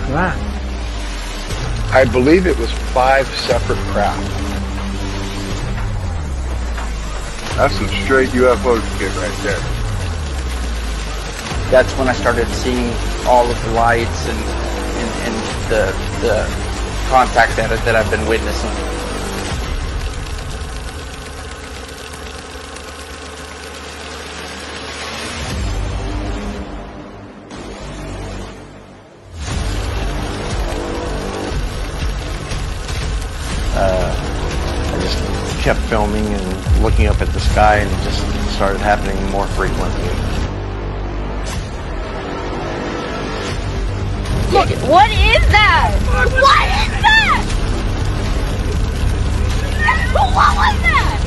that? I believe it was 5 separate craft. That's some straight UFO shit right there. That's when I started seeing all of the lights and the contact that I've been witnessing. I just kept filming and looking up at the sky, and it just started happening more frequently. Look, what is that? What is that? What was that?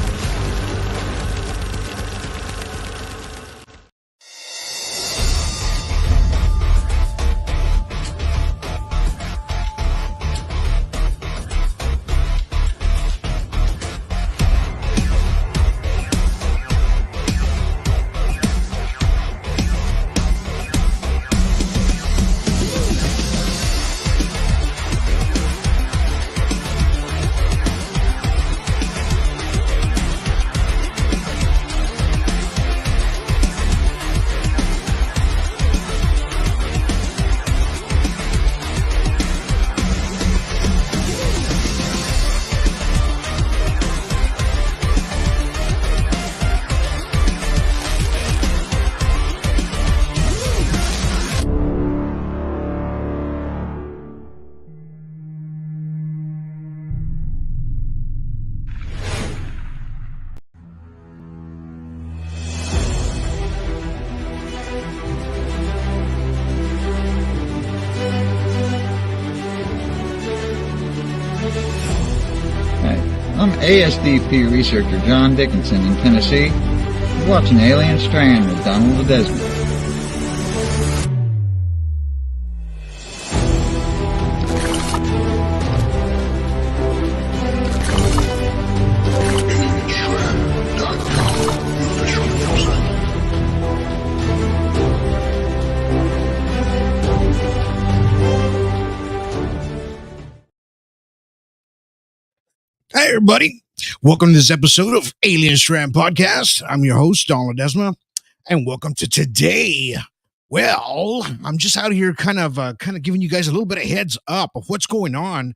I'm ASDP researcher John Dickinson in Tennessee. You're watching Alien Strand with Donald Ledesma. Hey, everybody. Welcome to this episode of Alien Strand Podcast. I'm your host, Don Ledesma, and welcome to today. Well, I'm just out here kind of giving you guys a little bit of heads up of what's going on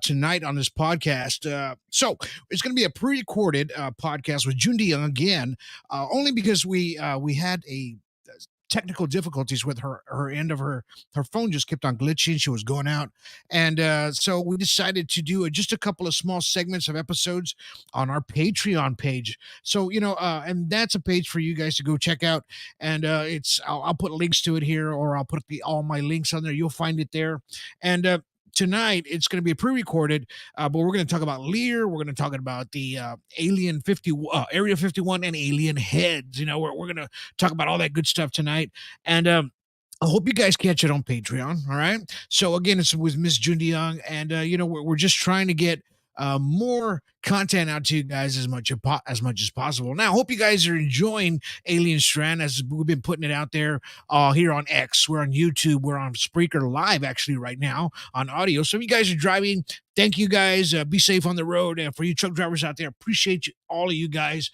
tonight on this podcast. So it's going to be a pre-recorded podcast with June DeYoung again, only because we had a technical difficulties with her end of her phone just kept on glitching. She was going out, and so we decided to do just a couple of small segments of episodes on our Patreon page. So and that's a page for you guys to go check out, and I'll put links to it here, or I'll put all my links on there. You'll find it there. And tonight it's going to be pre-recorded, but we're going to talk about LEIR. We're going to talk about the Area 51 and Alien Heads. We're going to talk about all that good stuff tonight, and I hope you guys catch it on Patreon. All right. So again, it's with Miss June DeYoung, and we're just trying to get more content out to you guys as much as possible. Now, I hope you guys are enjoying Alien Strand as we've been putting it out there here on X. We're on YouTube. We're on Spreaker Live actually right now on audio. So if you guys are driving, thank you guys. Be safe on the road. And for you truck drivers out there, appreciate all of you guys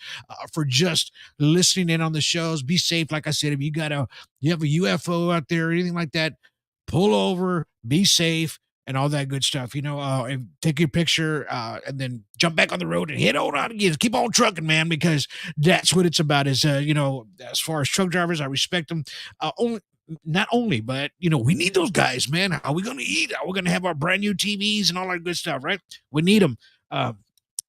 for just listening in on the shows. Be safe. Like I said, if you have a UFO out there or anything like that, pull over, be safe, and all that good stuff. And take your picture and then jump back on the road and head on out again. Keep on trucking, man, because that's what it's about. Is as far as truck drivers, I respect them. Not only, but we need those guys, man. How are we going to eat? How are we going to have our brand new TVs and all that good stuff, right? We need them. And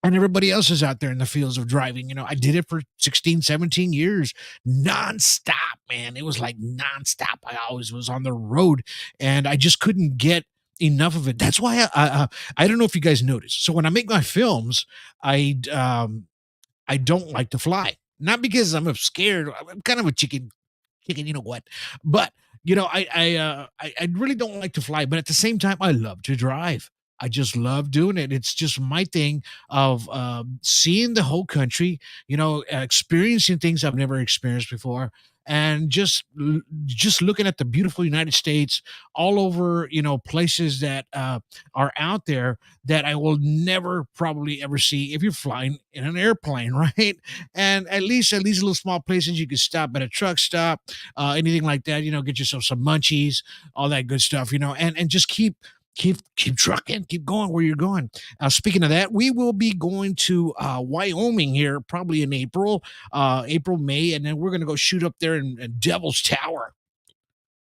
everybody else is out there in the fields of driving. I did it for 16, 17 years, nonstop, man. It was like nonstop. I always was on the road, and I just couldn't get enough of it. That's why I don't know if you guys noticed. So when I make my films, I don't like to fly. Not because I'm scared. I'm kind of a chicken, but I really don't like to fly. But at the same time, I love to drive. I just love doing it. It's just my thing of seeing the whole country, experiencing things I've never experienced before, and just looking at the beautiful United States all over, places that are out there that I will never probably ever see if you're flying in an airplane, right? And at these little small places, you can stop at a truck stop, anything like that. Get yourself some munchies, all that good stuff, and just keep trucking, keep going where you're going. Speaking of that, we will be going to Wyoming here probably in April, May, and then we're going to go shoot up there in Devil's Tower.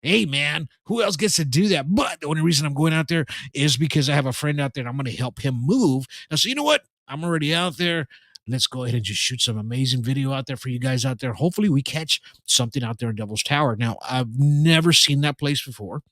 Hey, man, who else gets to do that? But the only reason I'm going out there is because I have a friend out there and I'm going to help him move. And so, you know what? I'm already out there. Let's go ahead and just shoot some amazing video out there for you guys out there. Hopefully we catch something out there in Devil's Tower. Now, I've never seen that place before.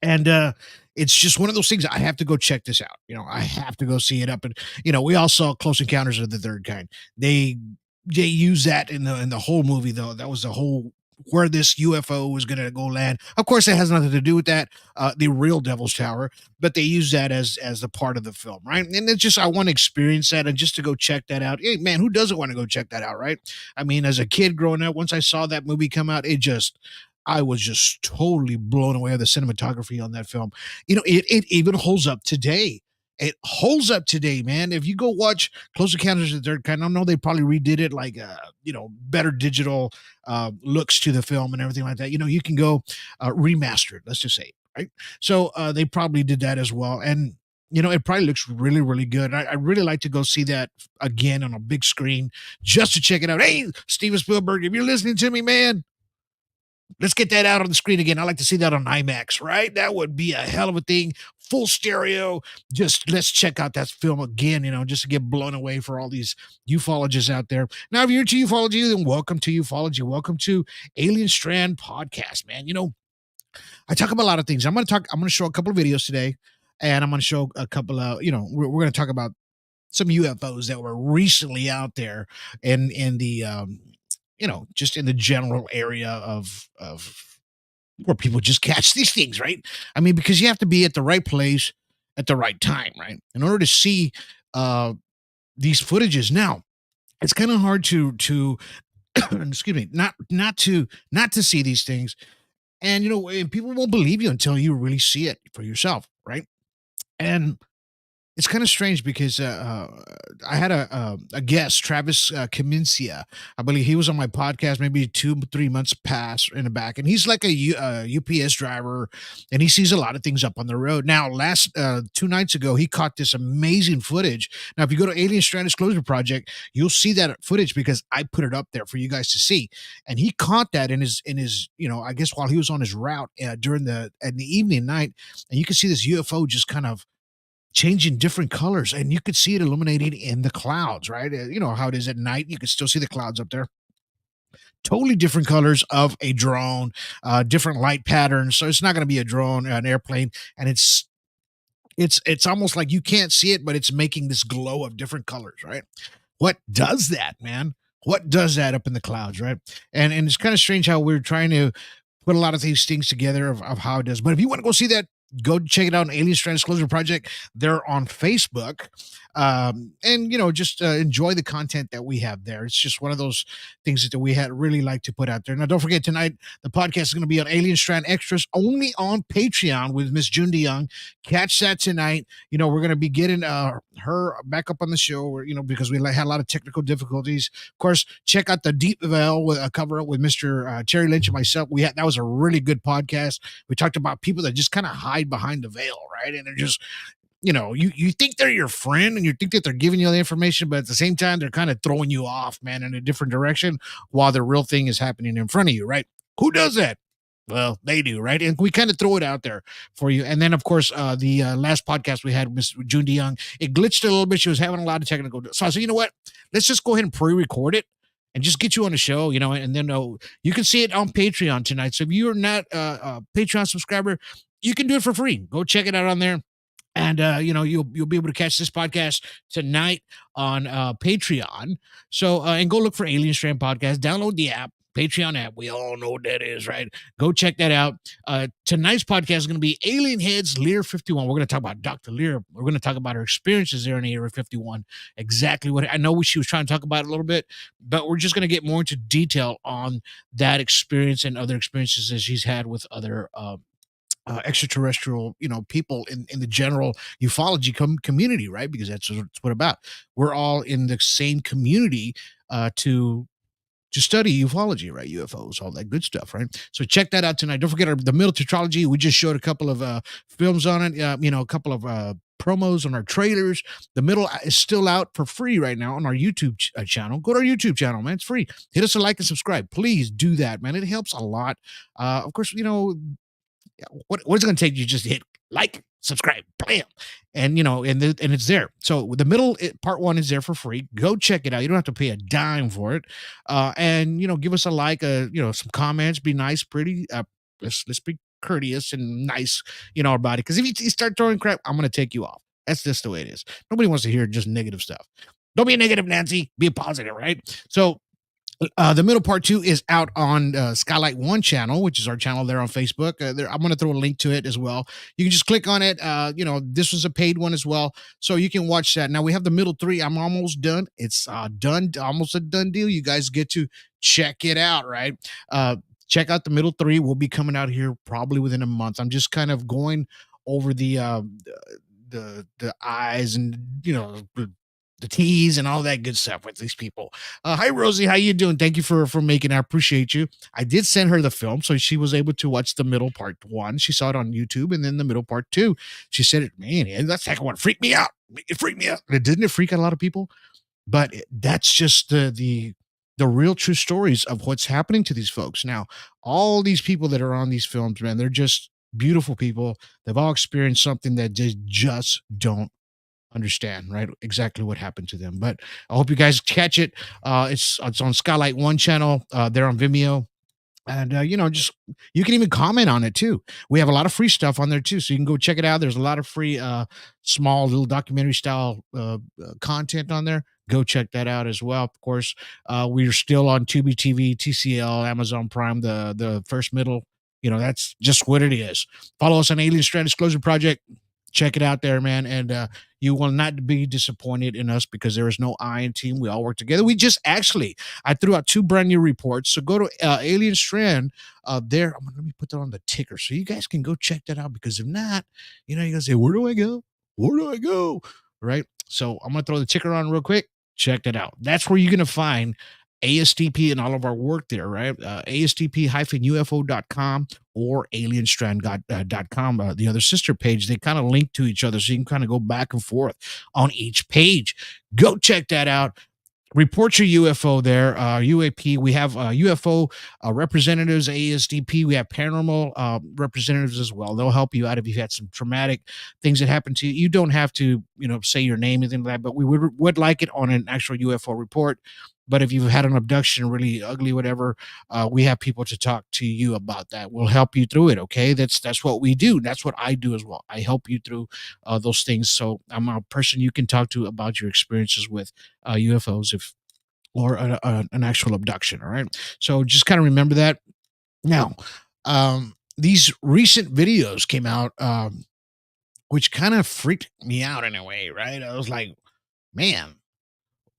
And it's just one of those things. I have to go check this out. I have to go see it up. And we all saw Close Encounters of the Third Kind. They use that in the whole movie, though. That was the whole where this UFO was going to go land. Of course, it has nothing to do with that, the real Devil's Tower, but they use that as a part of the film, right? And it's just I want to experience that and just to go check that out. Hey, man, who doesn't want to go check that out, right? I mean, as a kid growing up, once I saw that movie come out, I was just totally blown away with the cinematography on that film. It even holds up today. It holds up today, man. If you go watch Close Encounters of the Third Kind, I know they probably redid it like, better digital looks to the film and everything like that. You can go remastered, let's just say, right? So they probably did that as well. And, it probably looks really, really good. I really like to go see that again on a big screen just to check it out. Hey, Steven Spielberg, if you're listening to me, man, let's get that out on the screen again. I like to see that on IMAX, right? That would be a hell of a thing. Full stereo. Just let's check out that film again, just to get blown away for all these ufologists out there. Now, if you're into ufology, then welcome to ufology. Welcome to Alien Strand Podcast, man. I talk about a lot of things. I'm going to show a couple of videos today, and I'm going to show a couple of, we're going to talk about some UFOs that were recently out there in the, just in the general area of where people just catch these things, right? I mean, because you have to be at the right place at the right time, right? In order to see these footages. Now, it's kind of hard to excuse me, not to see these things. And and people won't believe you until you really see it for yourself, right? And it's kind of strange because I had a guest, Travis Kamincia. I believe he was on my podcast maybe 2-3 months past in the back, and he's like a UPS driver, and he sees a lot of things up on the road. Now, last 2 nights ago, he caught this amazing footage. Now, if you go to Alien Strand Disclosure Project, you'll see that footage because I put it up there for you guys to see. And he caught that in his I guess while he was on his route during the evening night, and you can see this UFO just kind of changing different colors, and you could see it illuminating in the clouds, right? You know how it is at night. You can still see the clouds up there. Totally different colors of a drone, different light patterns. So it's not going to be a drone, an airplane, and it's almost like you can't see it, but it's making this glow of different colors, right? What does that, man? What does that up in the clouds, right? And it's kind of strange how we're trying to put a lot of these things together of how it does. But if you want to go see that, go check it out on Alien Strand Disclosure Project. They're on Facebook. And just enjoy the content that we have there. It's just one of those things that we had really like to put out there. Now, don't forget, tonight the podcast is going to be on Alien Strand Extras only on Patreon with Miss June DeYoung. Catch that tonight. We're going to be getting her back up on the show, because we had a lot of technical difficulties. Of course, check out the Deep Veil with a cover up with Mr. Terry Lynch and myself. That was a really good podcast. We talked about people that just kind of hide behind the veil, right? And they're just you think they're your friend and you think that they're giving you the information, but at the same time, they're kind of throwing you off, man, in a different direction while the real thing is happening in front of you, right? Who does that? Well, they do, right? And we kind of throw it out there for you. And then, of course, the last podcast we had, Miss June DeYoung, it glitched a little bit. She was having a lot of technical. So I said, you know what? Let's just go ahead and pre-record it and just get you on the show, and then you can see it on Patreon tonight. So if you're not a Patreon subscriber, you can do it for free. Go check it out on there. And, you'll be able to catch this podcast tonight on Patreon. So, and go look for Alien Strand Podcast. Download the app. Patreon app. We all know what that is, right? Go check that out. Tonight's podcast is going to be Alien Heads, LEIR 51. We're going to talk about Dr. LEIR. We're going to talk about her experiences there in Area 51. Exactly what I know she was trying to talk about it a little bit, but we're just going to get more into detail on that experience and other experiences that she's had with other extraterrestrial, people in the general ufology community, right? Because that's what it's about. We're all in the same community to study ufology, right? UFOs, all that good stuff, right? So check that out tonight. Don't forget the Middle Tetralogy. We just showed a couple of films on it, a couple of promos on our trailers. The Middle is still out for free right now on our YouTube channel. Go to our YouTube channel, man. It's free. Hit us a like and subscribe. Please do that, man. It helps a lot. Of course, what's it going to take? You just hit like, subscribe, bam, and and it's there. So the middle part 1 is there for free. Go check it out. You don't have to pay a dime for it. And give us a like, some comments. Be nice, pretty. Let's be courteous and nice, about it. Because if you start throwing crap, I'm going to take you off. That's just the way it is. Nobody wants to hear just negative stuff. Don't be a negative, Nancy. Be a positive, right? So the middle part 2 is out on Skylight One channel, which is our channel there on Facebook. I'm going to throw a link to it as well. You can just click on it. This was a paid one as well, so you can watch that. Now we have the middle 3. I'm almost done. It's done, almost a done deal. You guys get to check it out, right? Check out the middle 3. We'll be coming out here probably within a month. I'm just kind of going over the eyes and the teas and all that good stuff with these people. Hi Rosie, how you doing? Thank you for making it. I appreciate you. I did send her the film, so she was able to watch the middle part 1. She saw it on YouTube, and then the middle part 2. She said, man, that second one freaked me out. It freaked me out. Didn't it freak out a lot of people? But that's just the real true stories of what's happening to these folks. Now, all these people that are on these films, man, they're just beautiful people. They've all experienced something that just don't understand, right, exactly what happened to them. But I hope you guys catch it. It's on Skylight One channel. They're on Vimeo. And just you can even comment on it too. We have a lot of free stuff on there too, so you can go check it out. There's a lot of free small little documentary style content on there. Go check that out as well. Of course, we're still on Tubi TV, TCL, Amazon Prime, the first middle. That's just what it is. Follow us on Alien Strand Disclosure Project. Check it out there, man. And you will not be disappointed in us because there is no I in team. We all work together. I threw out 2 brand new reports. So go to Alien Strand there. Let me put that on the ticker so you guys can go check that out, because if not, you guys say, where do I go? Where do I go? Right. So I'm going to throw the ticker on real quick. Check that out. That's where you're going to find ASTP and all of our work there, right? ASTP-UFO.com or alienstrand.com, the other sister page. They kind of link to each other, so you can kind of go back and forth on each page. Go check that out. Report your UFO there, UAP. We have UFO representatives, ASDP. We have paranormal representatives as well. They'll help you out if you've had some traumatic things that happen to you. You don't have to, say your name, anything like that, but we would like it on an actual UFO report. But if you've had an abduction, really ugly, whatever, we have people to talk to you about that. We'll help you through it, okay? That's what we do. That's what I do as well. I help you through those things. So I'm a person you can talk to about your experiences with UFOs or an actual abduction, all right? So just kind of remember that. Now, these recent videos came out, which kind of freaked me out in a way, right? I was like, man,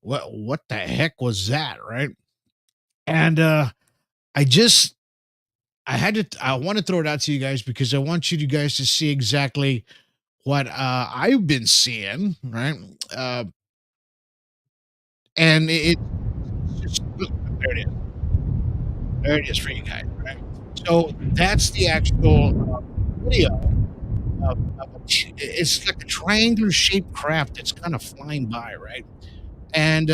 what the heck was that, right? And I want to throw it out to you guys because I want you guys to see exactly what I've been seeing, right? And it's just, there it is. There it is for you guys, right? So that's the actual video. It's like a triangular shaped craft that's kind of flying by, right? And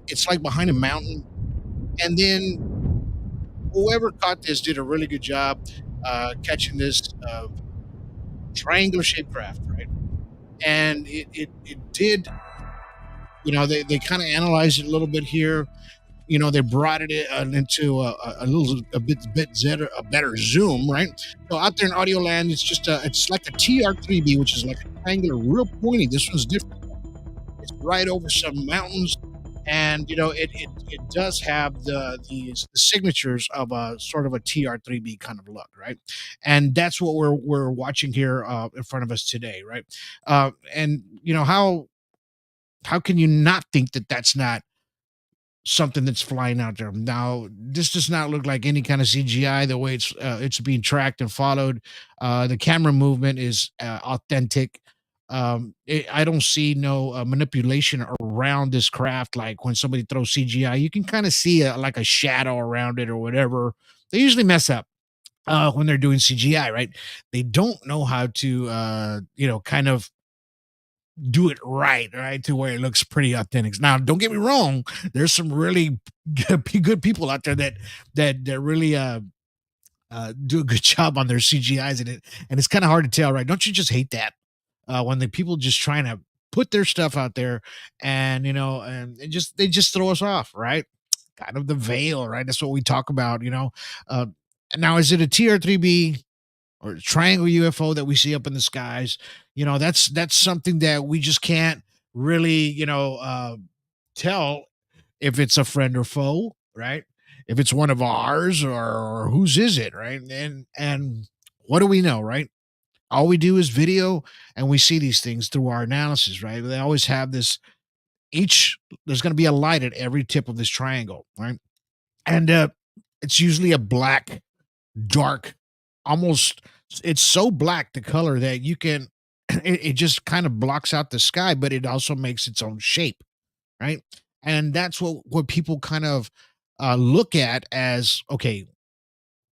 it's like behind a mountain. And then whoever caught this did a really good job catching this triangular shaped craft, right? And it did, they kind of analyzed it a little bit here. They brought it into a better zoom, right? So out there in audio land, it's like a TR3B, which is like a triangular, real pointy. This one's different. It's right over some mountains, And it does have the signatures of a sort of a TR3B kind of look, right? And that's what we're watching here in front of us today, right? And how can you not think that that's not something that's flying out there? Now, this does not look like any kind of CGI. The way it's being tracked and followed, the camera movement is authentic. I don't see no manipulation around this craft. Like when somebody throws CGI, you can kind of see like a shadow around it or whatever. They usually mess up when they're doing CGI, right? They don't know how to, kind of do it right, to where it looks pretty authentic. Now, don't get me wrong, there's some really good people out there that really do a good job on their CGIs and it's kind of hard to tell, right? Don't you just hate that when the people just trying to put their stuff out there and they just throw us off, right? Kind of the veil, right? That's what we talk about. Uh, Now, is it a TR3B or triangle UFO that we see up in the skies? That's something that we just can't really, tell if it's a friend or foe, right? If it's one of ours or whose is it, right? And what do we know, right? All we do is video and we see these things through our analysis, right? They always have this each there's going to be a light at every tip of this triangle, right? And it's usually a black dark, almost it's so black the color that you can it just kind of blocks out the sky, but it also makes its own shape, right? And that's what people kind of look at as okay.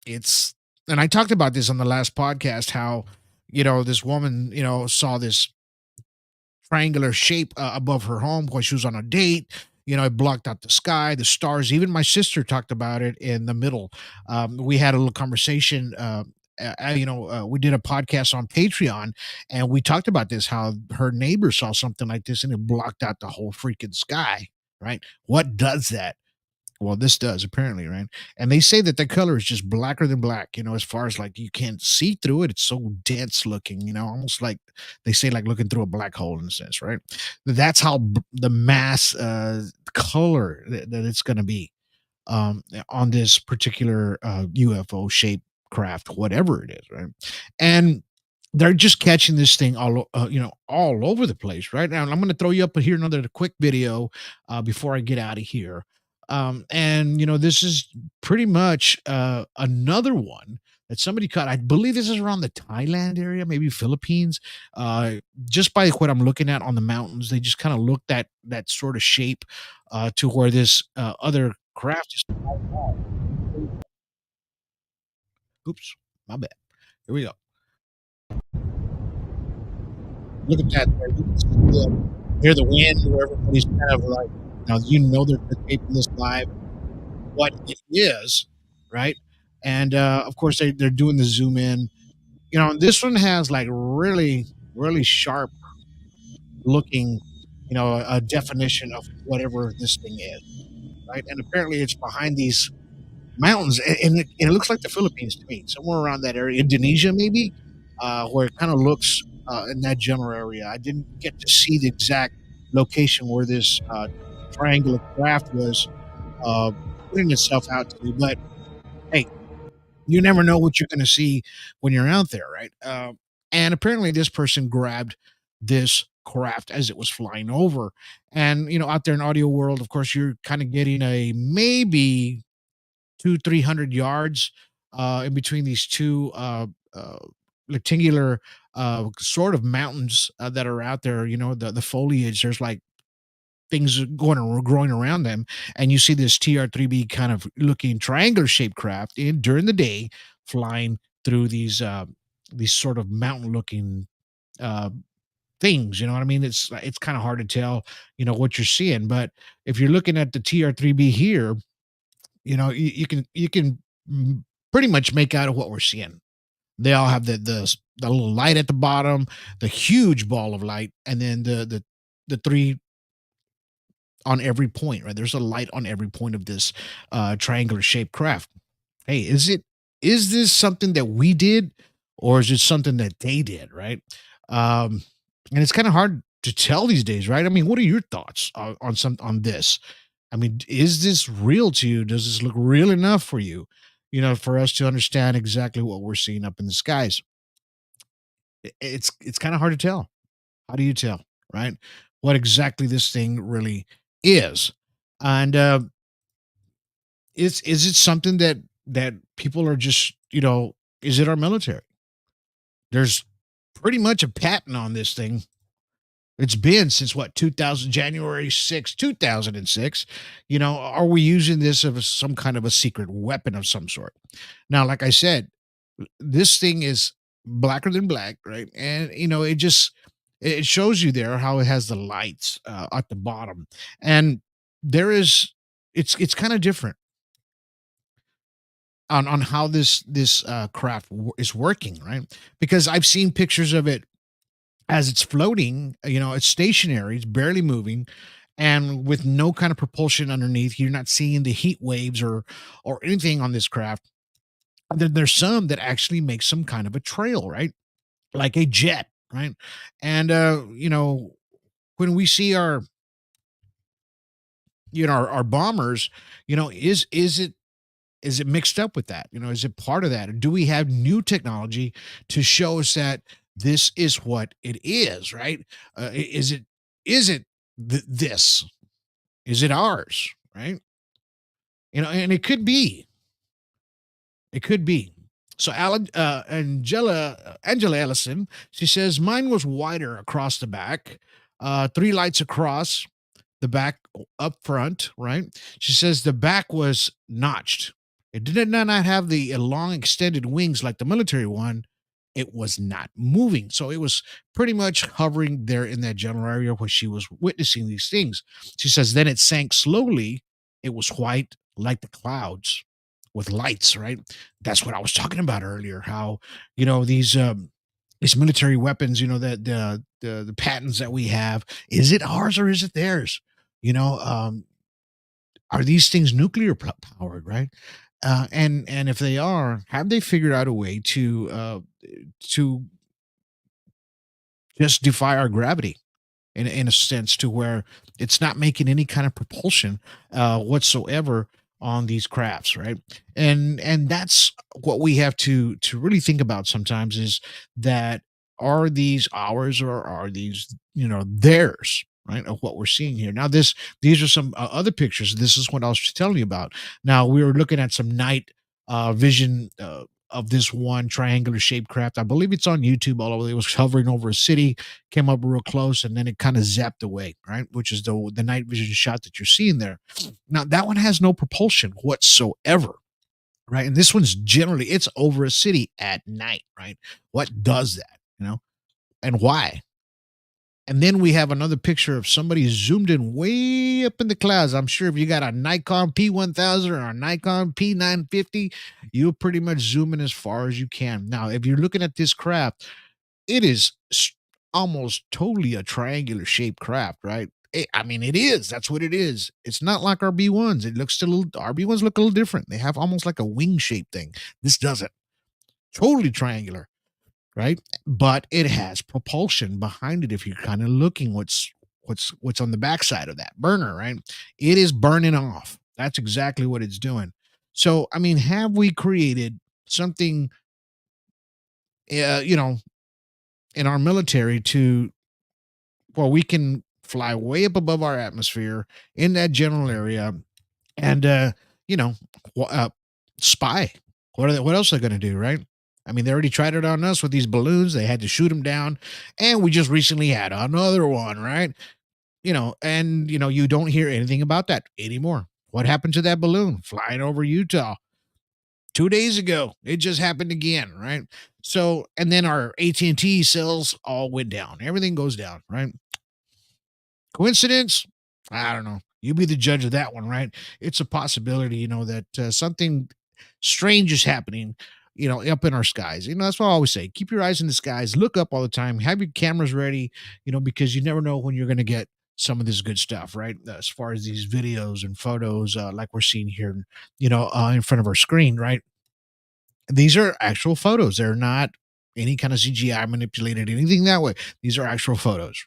It's and I talked about this on the last podcast how this woman saw this triangular shape above her home while she was on a date. It blocked out the sky, the stars. Even my sister talked about it in the middle. We had a little conversation. We did a podcast on Patreon, and we talked about this. How her neighbor saw something like this, and it blocked out the whole freaking sky. Right? What does that? Well, this does apparently, right? And they say that the color is just blacker than black, as far as like you can't see through it. It's so dense looking, almost like they say, like looking through a black hole in a sense, right? That's how the mass color that it's going to be on this particular UFO shaped craft, whatever it is, right? And they're just catching this thing all over the place right now. And I'm going to throw you up here another quick video before I get out of here. And this is pretty much another one that somebody caught. I believe this is around the Thailand area, maybe Philippines. Just by what I'm looking at on the mountains, they just kind of looked at that sort of shape to where this other craft is. Oops, my bad. Here we go. Look at that. There. You can see hear the wind, where everybody's kind of like, now they're taping this live, what it is, right? And of course they're doing the zoom in. This one has like really, really sharp looking, a definition of whatever this thing is, right? And apparently it's behind these mountains, and it looks like the Philippines to me, somewhere around that area, Indonesia maybe, where it kind of looks in that general area. I didn't get to see the exact location where this triangular craft was uh, putting itself out to, but hey, you never know what you're going to see when you're out there, right? And apparently, this person grabbed this craft as it was flying over, and out there in audio world, of course, you're kind of getting a maybe 200-300 yards in between these two rectangular sort of mountains that are out there. The foliage. There's like things going and growing around them, and you see this TR3B kind of looking triangular shaped craft during the day flying through these sort of mountain looking uh things. You know what I mean? It's kind of hard to tell what you're seeing, but if you're looking at the TR3B here, you can pretty much make out of what we're seeing. They all have the little light at the bottom, the huge ball of light, and then the three on every point, right? There's a light on every point of this triangular shaped craft. Hey, is this something that we did, or is it something that they did, right? And it's kind of hard to tell these days, right? I mean, what are your thoughts on this? I mean, is this real to you? Does this look real enough for you? For us to understand exactly what we're seeing up in the skies. It's kind of hard to tell. How do you tell, right? What exactly this thing really is, and is it something that people are just Is it our military? There's pretty much a patent on this thing. It's been since what, 2000, January 6, 2006. Are we using this as some kind of a secret weapon of some sort? Now, like I said, this thing is blacker than black, right? And it shows you there how it has the lights at the bottom, and there is it's kind of different on how this craft is working, right? Because I've seen pictures of it as it's floating. It's stationary, it's barely moving, and with no kind of propulsion underneath. You're not seeing the heat waves or anything on this craft. And then there's some that actually make some kind of a trail, right? Like a jet, right? And when we see our bombers, is it mixed up with that? Is it part of that? Or do we have new technology to show us that this is what it is, right? Is it this? Is it ours, right? And it could be. It could be. So Angela Ellison, she says mine was wider across the back, three lights across the back up front, right? She says the back was notched. It did not have the long extended wings like the military one. It was not moving. So it was pretty much hovering there in that general area where she was witnessing these things. She says then it sank slowly. It was white like the clouds with lights, right? That's what I was talking about earlier. How, these military weapons, the patents that we have, is it ours or is it theirs? You know, um, are these things nuclear powered, right? And if they are, have they figured out a way to just defy our gravity in a sense, to where it's not making any kind of propulsion whatsoever on these crafts, right? And that's what we have to really think about sometimes, is that are these ours or are these theirs, right? Of what we're seeing here. Now these are some other pictures. This is what I was telling you about. Now we were looking at some night vision of this one triangular shaped craft. I believe it's on YouTube. All over, it was hovering over a city, came up real close, and then it kind of zapped away, right? Which is the night vision shot that you're seeing there. Now that one has no propulsion whatsoever, right? And this one's generally, it's over a city at night, right? What does that, and why? And then we have another picture of somebody zoomed in way up in the clouds. I'm sure if you got a Nikon P1000 or a Nikon P950, you'll pretty much zoom in as far as you can. Now, if you're looking at this craft, it is almost totally a triangular shaped craft, right? I mean, it is. That's what it is. It's not like our B1s. It looks our B1s look a little different. They have almost like a wing shaped thing. This doesn't. Totally triangular, right? But it has propulsion behind it. If you're kind of looking what's on the backside of that burner, right? It is burning off. That's exactly what it's doing. So, I mean, have we created something, you know, in our military to, well, we can fly way up above our atmosphere in that general area and, you know, spy. What else are they going to do, right? I mean, they already tried it on us with these balloons. They had to shoot them down. And we just recently had another one, right? You don't hear anything about that anymore. What happened to that balloon flying over Utah 2 days ago? It just happened again, right? So, and then our AT&T sales all went down. Everything goes down, right? Coincidence? I don't know. You be the judge of that one, right? It's a possibility, that something strange is happening, up in our skies. That's what I always say. Keep your eyes in the skies. Look up all the time. Have your cameras ready, because you never know when you're going to get some of this good stuff, right? As far as these videos and photos, like we're seeing here, in front of our screen, right? These are actual photos. They're not any kind of CGI manipulated, anything that way. These are actual photos.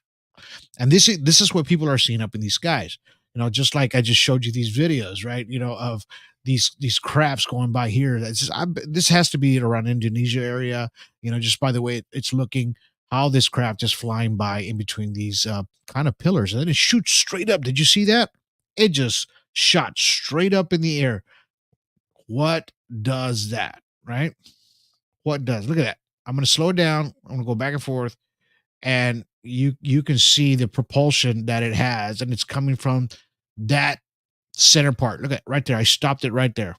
And this is what people are seeing up in these skies. Just like I just showed you these videos, right? Of these crafts going by here. This has to be around Indonesia area. Just by the way it's looking, how this craft is flying by in between these kind of pillars, and then it shoots straight up. Did you see that? It just shot straight up in the air. What does that, right? What does? Look at that. I'm going to slow it down. I'm going to go back and forth, and you can see the propulsion that it has, and it's coming from that center part. Look at right there. I stopped it right there.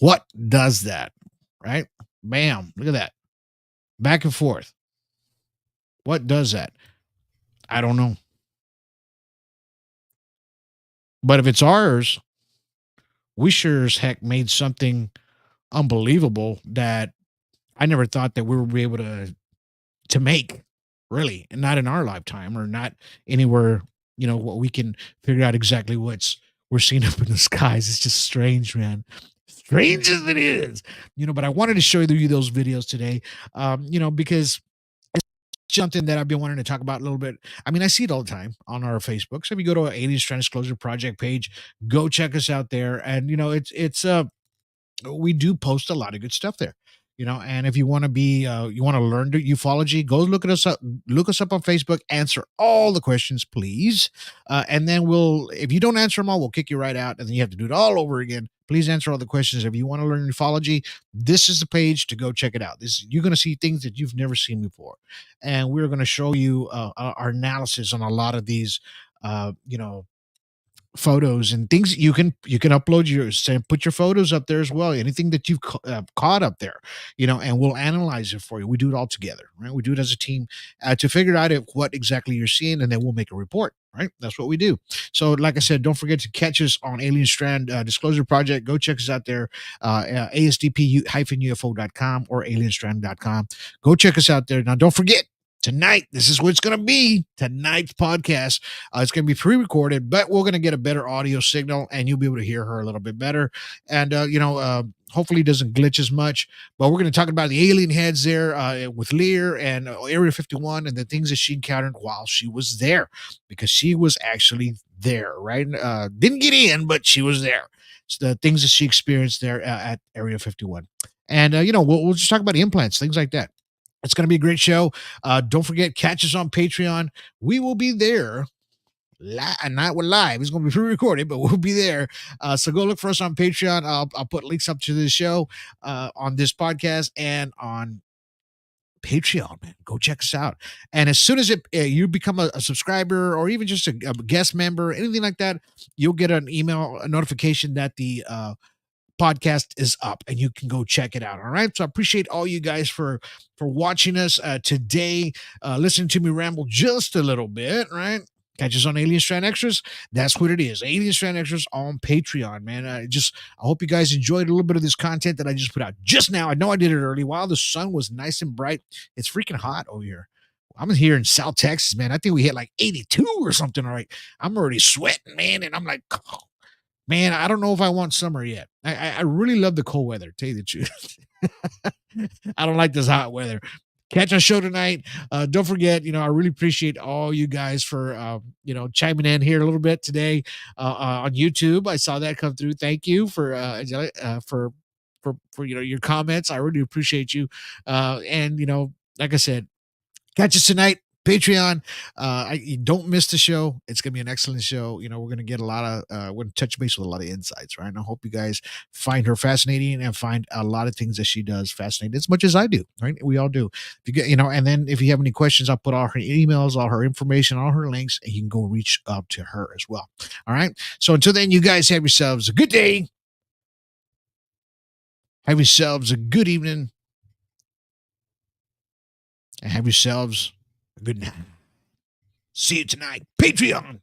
What does that? Right? Bam. Look at that. Back and forth. What does that? I don't know. But if it's ours, we sure as heck made something unbelievable that I never thought that we would be able to make, really, and not in our lifetime or not anywhere, what we can figure out exactly we're seeing up in the skies. It's just strange, man. Strange as it is, but I wanted to show you those videos today, because something that I've been wanting to talk about a little bit. I mean, I see it all the time on our Facebook. So if you go to our Alien Strand Disclosure Project page, go check us out there. And it's we do post a lot of good stuff there. And if you want to you want to learn ufology, go look us up on Facebook, answer all the questions, please. And then if you don't answer them all, we'll kick you right out. And then you have to do it all over again. Please answer all the questions. If you want to learn ufology, this is the page to go check it out. You're going to see things that you've never seen before. And we're going to show you our analysis on a lot of these, photos and things. You can upload yours and put your photos up there as well, anything that you've caught up there, and we'll analyze it for you. We do it all together, right? We do it as a team to figure out what exactly you're seeing, and then we'll make a report, right? That's what we do. So like I said, don't forget to catch us on Alien Strand Disclosure Project. Go check us out there, asdp-ufo.com or alienstrand.com. Go check us out there. Now don't forget, tonight, this is what it's going to be. Tonight's podcast, it's going to be pre-recorded, but we're going to get a better audio signal, and you'll be able to hear her a little bit better. And hopefully, it doesn't glitch as much. But we're going to talk about the alien heads there with LEIR and Area 51 and the things that she encountered while she was there, because she was actually there, right? Didn't get in, but she was there. So the things that she experienced there at Area 51, and we'll just talk about implants, things like that. It's going to be a great show. Don't forget, catch us on Patreon. We will be there. Not live. It's going to be pre-recorded, but we'll be there. So go look for us on Patreon. I'll put links up to the show on this podcast and on Patreon, man. Go check us out. And as soon as you become a subscriber or even just a guest member, anything like that, you'll get an email, a notification that the podcast is up and you can go check it out. All right. So I appreciate all you guys for watching us today, listening to me ramble just a little bit, right? Catch us on Alien Strand Extras. That's what it is. Alien Strand Extras on Patreon, man. I hope you guys enjoyed a little bit of this content that I just put out just now. I know I did it early while the sun was nice and bright. It's freaking hot over here. I'm here in South Texas, man. I think we hit like 82 or something. All right. I'm already sweating, man. And I'm like, oh, man, I don't know if I want summer yet. I really love the cold weather, tell you the truth. I don't like this hot weather. Catch our show tonight. Don't forget, I really appreciate all you guys for, chiming in here a little bit today on YouTube. I saw that come through. Thank you for your comments. I really appreciate you. And, like I said, catch us tonight. Patreon. You don't miss the show. It's gonna be an excellent show. We're gonna get a lot of we're gonna touch base with a lot of insights, right? And I hope you guys find her fascinating and find a lot of things that she does fascinating as much as I do, right? We all do. If you get, and then if you have any questions, I'll put all her emails, all her information, all her links, and you can go reach out to her as well. All right. So until then, you guys have yourselves a good day. Have yourselves a good evening. And have yourselves a good night. See you tonight. Patreon.